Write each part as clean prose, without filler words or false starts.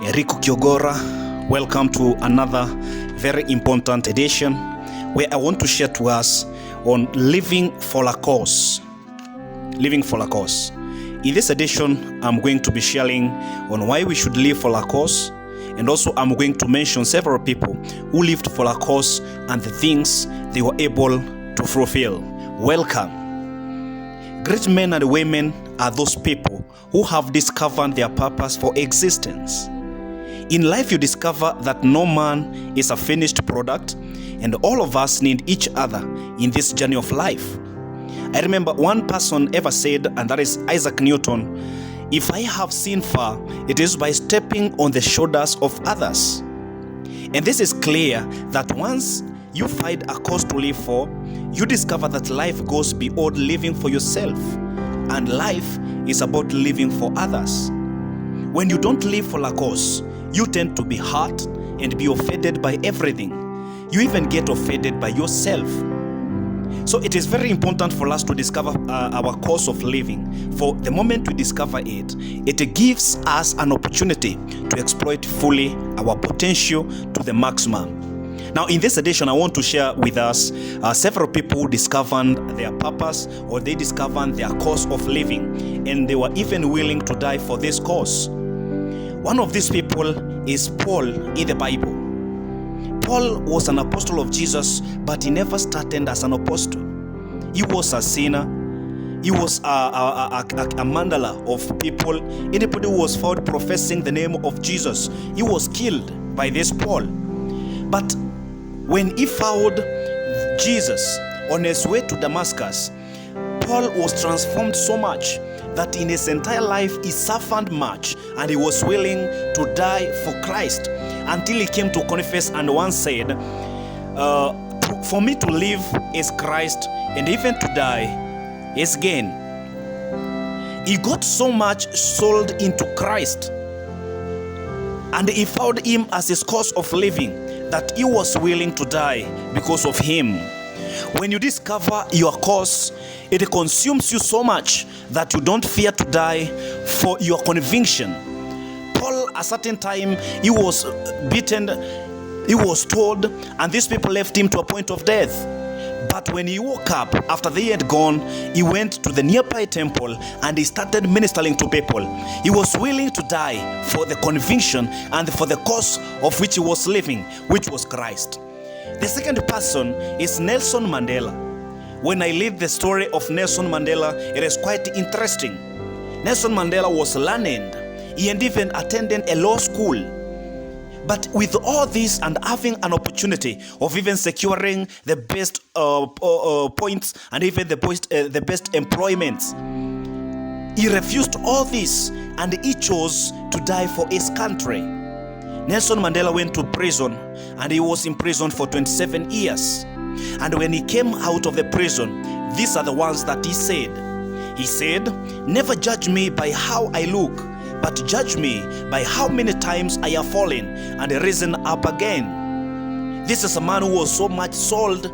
Ericho Kiogora. Welcome to another very important edition where I want to share to us on living for a cause. Living for a cause. In this edition, I'm going to be sharing on why we should live for a cause, and also I'm going to mention several people who lived for a cause and the things they were able to fulfill. Welcome. Great men and women are those people who have discovered their purpose for existence. In life, you discover that no man is a finished product, and all of us need each other in this journey of life. I remember one person ever said, and that is Isaac Newton, "If I have seen far, it is by stepping on the shoulders of others." And this is clear that once you find a cause to live for, you discover that life goes beyond living for yourself, and life is about living for others. When you don't live for a cause, you tend to be hurt and be offended by everything. You even get offended by yourself. So it is very important for us to discover our cause of living. For the moment we discover it, it gives us an opportunity to exploit fully our potential to the maximum. Now, in this edition, I want to share with us several people who discovered their purpose, or they discovered their cause of living, and they were even willing to die for this cause. One of these people is Paul in the Bible. Paul was an apostle of Jesus, but he never started as an apostle. He was a sinner. He was a Mandela of people. Anybody who was found professing the name of Jesus, he was killed by this Paul. But when he found Jesus on his way to Damascus, Paul was transformed so much that in his entire life he suffered much, and he was willing to die for Christ until he came to confess and once said, "For me to live is Christ, and even to die is gain." He got so much sold into Christ, and he found him as his cause of living, that he was willing to die because of him. When you discover your cause, it consumes you so much that you don't fear to die for your conviction. Paul, a certain time, he was beaten, he was told, and these people left him to a point of death. But when he woke up, after they had gone, he went to the nearby temple and he started ministering to people. He was willing to die for the conviction and for the cause of which he was living, which was Christ. The second person is Nelson Mandela. When I read the story of Nelson Mandela, it is quite interesting. Nelson Mandela was learned. He had even attended a law school. But with all this and having an opportunity of even securing the best points and even the best employments, he refused all this and he chose to die for his country. Nelson Mandela went to prison, and he was in prison for 27 years. And when he came out of the prison, these are the ones that he said. He said, "Never judge me by how I look, but judge me by how many times I have fallen and risen up again." This is a man who was so much sold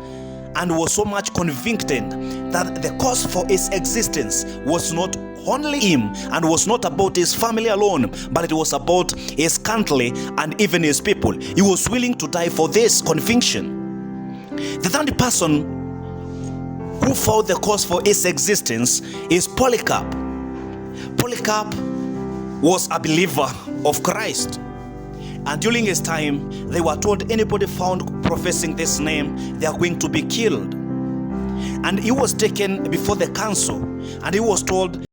and was so much convicted that the cause for his existence was not only him and was not about his family alone, but it was about his country and even his people. He was willing to die for this conviction. The third person who found the cause for his existence is Polycarp. Polycarp was a believer of Christ, and during his time they were told anybody found professing this name, they are going to be killed. And he was taken before the council, and he was told,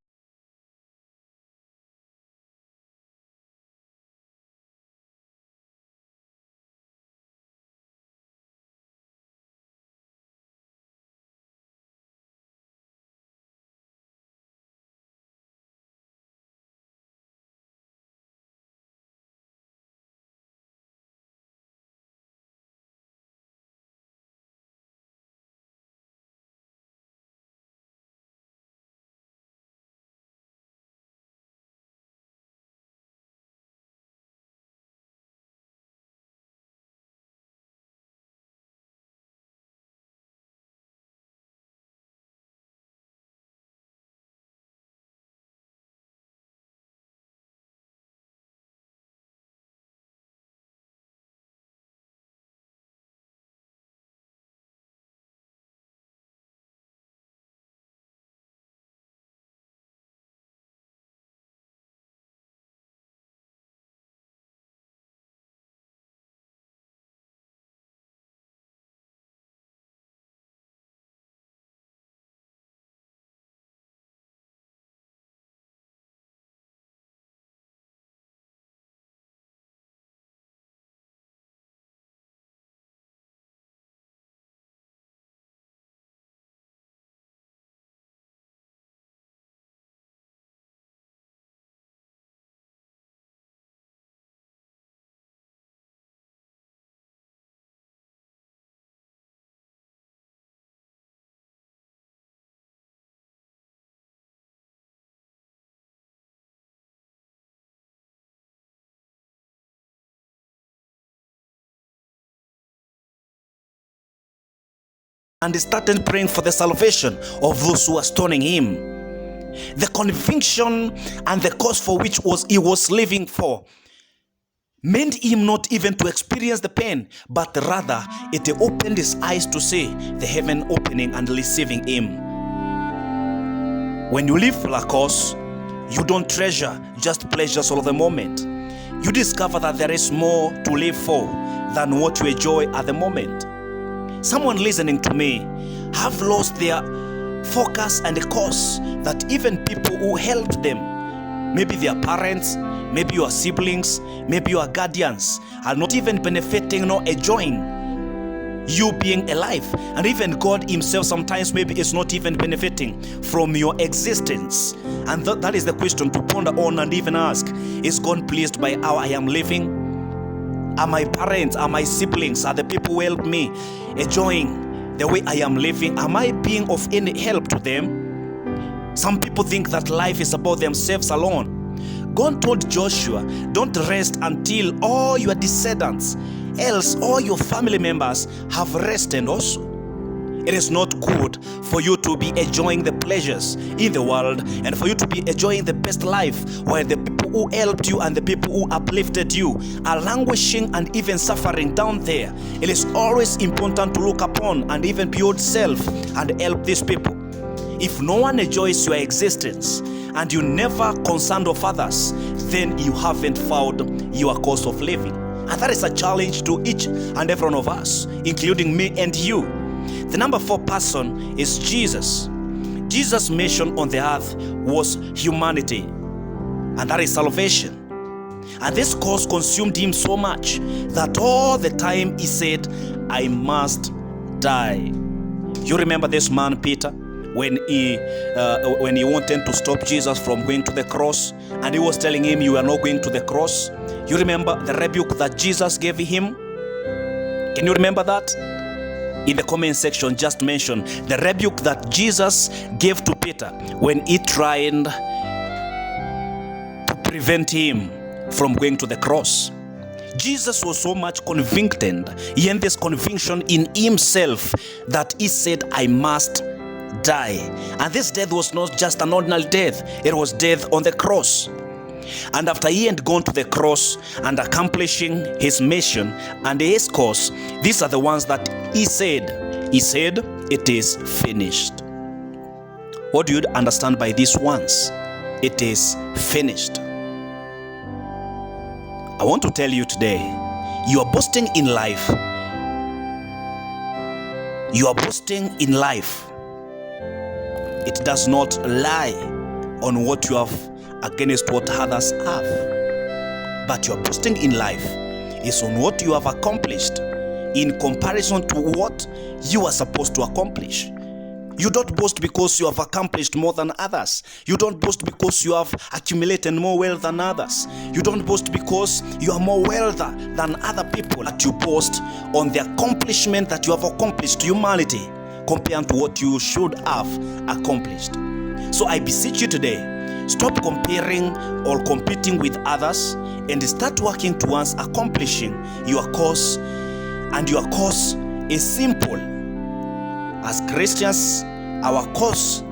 and he started praying for the salvation of those who were stoning him. The conviction and the cause for which he was living for meant him not even to experience the pain, but rather it opened his eyes to see the heaven opening and receiving him. When you live for a cause, you don't treasure just pleasures of the moment. You discover that there is more to live for than what you enjoy at the moment. Someone listening to me have lost their focus and the cause that even people who helped them, maybe their parents, maybe your siblings, maybe your guardians, are not even benefiting nor enjoying you being alive. And even God himself sometimes maybe is not even benefiting from your existence. And that is the question to ponder on and even ask, is God pleased by how I am living? Are my parents, are my siblings, are the people who helped me enjoying the way I am living? Am I being of any help to them? Some people think that life is about themselves alone. God told Joshua, don't rest until all your descendants, else all your family members have rested also. It is not good for you to be enjoying the pleasures in the world and for you to be enjoying the best life while the people who helped you and the people who uplifted you are languishing and even suffering down there. It is always important to look upon and even build self and help these people. If no one enjoys your existence and you never concerned of others, then you haven't found your cause of living. And that is a challenge to each and every one of us, including me and you. The number 4 person is Jesus. Jesus' mission on the earth was humanity, and that is salvation. And this cause consumed him so much that all the time he said, I must die. You remember this man, Peter, when he wanted to stop Jesus from going to the cross, and he was telling him, you are not going to the cross. You remember the rebuke that Jesus gave him? Can you remember that? In the comment section, just mention the rebuke that Jesus gave to Peter when he tried to prevent him from going to the cross. Jesus was so much convicted, he had this conviction in himself that he said, I must die. And this death was not just an ordinary death, it was death on the cross. And after he had gone to the cross and accomplishing his mission and his cause, these are the ones that he said, it is finished. What do you understand by these ones? It is finished. I want to tell you today, you are boasting in life. You are boasting in life. It does not lie on what you have against what others have. But your boasting in life is on what you have accomplished in comparison to what you are supposed to accomplish. You don't boast because you have accomplished more than others. You don't boast because you have accumulated more wealth than others. You don't boast because you are more wealthy than other people. But you boast on the accomplishment that you have accomplished to humanity compared to what you should have accomplished. So I beseech you today, stop comparing or competing with others and start working towards accomplishing your cause. And your cause is simple. As Christians, our cause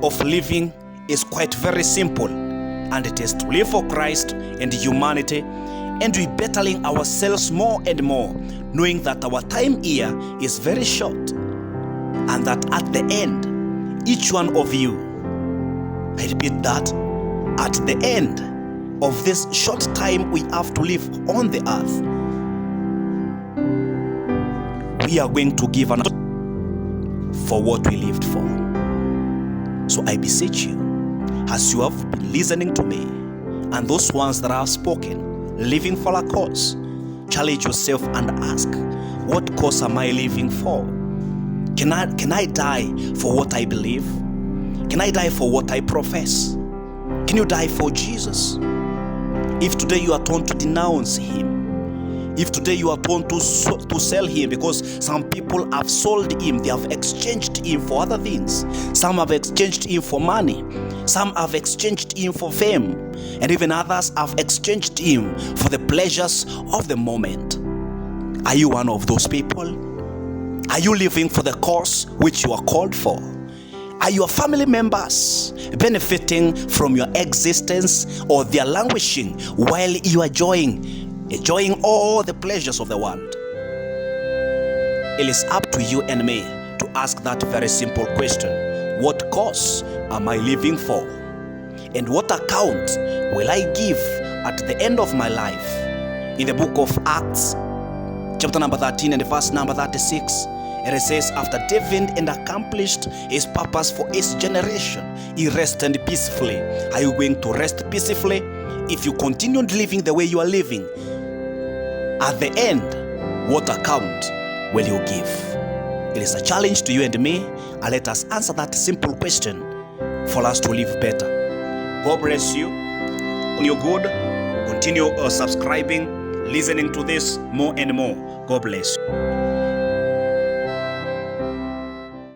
of living is quite very simple, and it is to live for Christ and humanity, and we bettering ourselves more and more, knowing that our time here is very short, and that at the end, each one of you, I repeat that, at the end of this short time we have to live on the earth, we are going to give an for what we lived for. So I beseech you, as you have been listening to me, and those ones that I have spoken, living for a cause, challenge yourself and ask, what cause am I living for? Can I die for what I believe? Can I die for what I profess? Can you die for Jesus? If today you are torn to denounce him, if today you are torn to sell him, because some people have sold him, they have exchanged him for other things. Some have exchanged him for money. Some have exchanged him for fame. And even others have exchanged him for the pleasures of the moment. Are you one of those people? Are you living for the cause which you are called for? Are your family members benefiting from your existence, or they are languishing while you are enjoying all the pleasures of the world? It is up to you and me to ask that very simple question. What cause am I living for? And what account will I give at the end of my life? In the book of Acts, chapter number 13 and verse number 36, it says, after David and accomplished his purpose for his generation, he rested peacefully. Are you going to rest peacefully if you continued living the way you are living? At the end, what account will you give? It is a challenge to you and me, and let us answer that simple question for us to live better. God bless you. On your good, continue subscribing, listening to this more and more. God bless you.